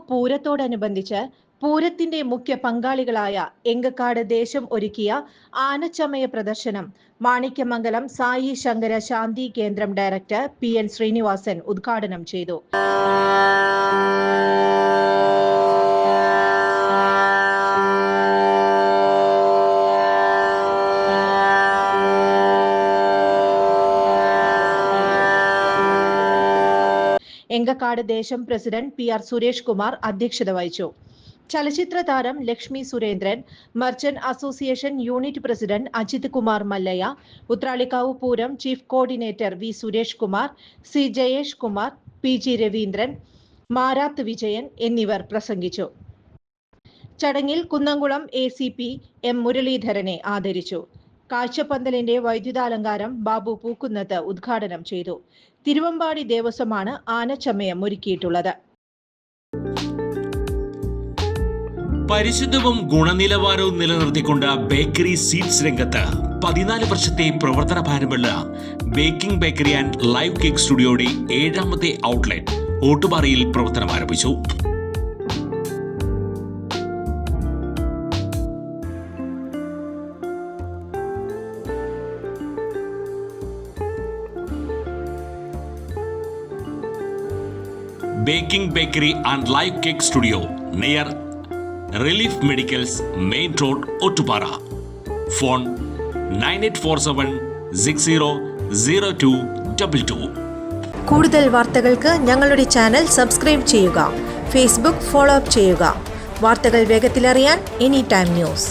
പൂരത്തോടനുബന്ധിച്ച് പൂരത്തിന്റെ മുഖ്യ പങ്കാളികളായ എങ്കക്കാട് ദേശം ഒരുക്കിയ ആനച്ചമയ പ്രദർശനം മാണിക്യമംഗലം സായി ശങ്കര ശാന്തി കേന്ദ്രം ഡയറക്ടർ PN ശ്രീനിവാസൻ ഉദ്ഘാടനം ചെയ്തു. എങ്കക്കാട് ദേശം പ്രസിഡന്റ് PR സുരേഷ് കുമാർ അധ്യക്ഷത വഹിച്ചു. ചലച്ചിത്ര താരം Lakshmi Surendran, merchant association unit president Ajith Kumar Mallaya, Uthralikavu Pooram chief coordinator V Suresh Kumar, C Jayesh Kumar, PG Raveendran, Marath Vijayan എന്നിവർ പ്രസംഗിച്ചു. ചടങ്ങിൽ കുന്നംകുളം ACP M മുരളീധരനെ ആദരിച്ചു. കാഴ്ചപ്പന്തലിന്റെ വൈദ്യുതാലങ്കാരം ബാബു പൂക്കുന്നത്ത് ഉദ്ഘാടനം ചെയ്തു. തിരുവമ്പാടി ദേവസ്വമാണ് ആനച്ചമയം ഒരുക്കിയിട്ടുള്ളത്. പരിശുദ്ധവും ഗുണനിലവാരവും നിലനിർത്തിക്കൊണ്ട് ബേക്കറി സ്വീറ്റ്സ് രംഗത്ത് 14 വർഷത്തെ പ്രവർത്തന ഭാരമുള്ള baking bakery and live cake സ്റ്റുഡിയോയുടെ 7ാമത്തെ ഔട്ട്ലെറ്റ് ഓട്ടുപാറയിൽ പ്രവർത്തനം ആരംഭിച്ചു. Baking Bakery and Live Cake Studio near Relief Medicals, Main Road, Ottupara. Phone 9847600222. കൂടുതൽ വാർത്തകൾക്ക് ഞങ്ങളുടെ ചാനൽ സബ്സ്ക്രൈബ് ചെയ്യുക. ഫേസ്ബുക്ക് ഫോളോ അപ്പ് ചെയ്യുക. വാർത്തകൾ വേഗത്തിലറിയാൻ എനി ടൈം ന്യൂസ്.